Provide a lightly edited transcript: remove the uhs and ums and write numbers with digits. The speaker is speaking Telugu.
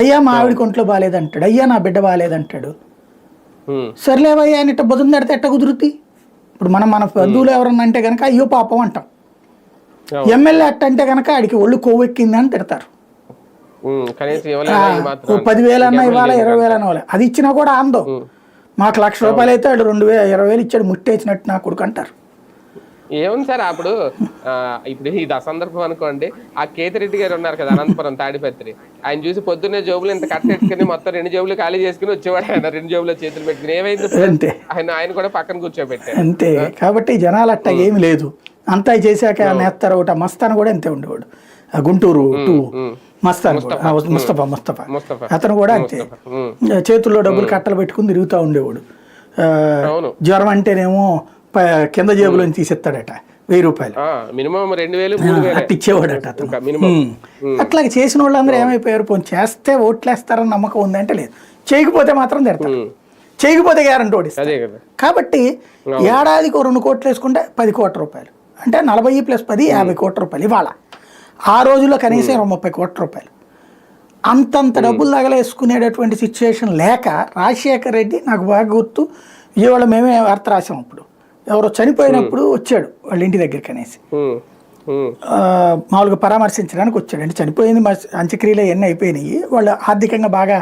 అయ్యా మా ఆవిడకి ఒంట్లో బాగాలేదంటాడు, అయ్యా నా బిడ్డ బాగాలేదంటాడు. సర్లేవయ్యా అని ఇట్ట బుధం తడితే ఎట్ట కుదురుతి? ఇప్పుడు మన బంధువులు ఎవరన్నా అంటే కనుక అయ్యో పాపం అంటాం. ఎమ్మెల్యే అట్ట అంటే కనుక ఆడికి ఒళ్ళు కొవ్వెక్కింది అని తిడతారు. 10,000 అన్నా ఇవ్వాలి, 20,000 అన్న ఇవ్వాలి. అది ఇచ్చినా కూడా ఆందో మాకు ₹1,00,000 అయితే వాడు 20,000 ఇచ్చాడు ముట్టేసినట్టు నా కొడుకు అంటారు. ఏముంది సార్ అప్పుడు ఇప్పుడు ఇది అసందర్భం అనుకోండి. ఆ కేతిరెడ్డి గారు ఉన్నారు కదా అనంతపురం తాడిపత్రి, ఆయన చూసి పొద్దున్నే జోబులు ఇంత కట్టెట్టుకుని మొత్తం 2 జోబులు ఖాళీ చేసుకుని వచ్చేవాడు. ఆయన 2 జోబులో చేతులు పెట్టుకుని ఏమైంది అంతే, ఆయన కూడా పక్కన కూర్చోబెట్టారు అంతే. కాబట్టి జనాలు అట్ట ఏమి లేదు. అంతా చేశాక నేస్తారు ఒకటి. మస్తాన్ కూడా అంతే ఉండేవాడు, గుంటూరు 2 మస్తాన్ ముస్తఫా అతను కూడా అంతే, చేతుల్లో డబ్బులు కట్టలు పెట్టుకుని తిరుగుతూ ఉండేవాడు. జ్వరం అంటేనేమో కింద జేబులో తీసేస్తాడట ₹1000, అట్ట ఇచ్చేవాడట అతను. అట్లాగే చేసిన వాళ్ళందరూ ఏమైపోయారు? పోనీ చేస్తే ఓట్లేస్తారని నమ్మకం ఉందంటే లేదు, చేయకపోతే మాత్రం తిడతారు. చేయకపోతే గ్యారంటీ ఓడిస్తారు. కాబట్టి ఏడాదికి 2 కోట్లు వేసుకుంటే ₹10 కోట్ల, అంటే 40 + 10 ₹50 కోట్ల. ఇవాళ ఆ రోజుల్లో కనీసం ₹30 కోట్ల. అంతంత డబ్బులు తగలేసుకునేటటువంటి సిచ్యువేషన్ లేక రాజశేఖర్ రెడ్డి, నాకు బాగా గుర్తు, ఇవాళ మేమే వార్త రాసాం. అప్పుడు ఎవరో చనిపోయినప్పుడు వచ్చాడు వాళ్ళ ఇంటి దగ్గరికి అనేసి, మామూలుగా పరామర్శించడానికి వచ్చాడు. అంటే చనిపోయింది, అంత్యక్రియలు అవన్నీ అయిపోయినాయి, వాళ్ళు ఆర్థికంగా బాగా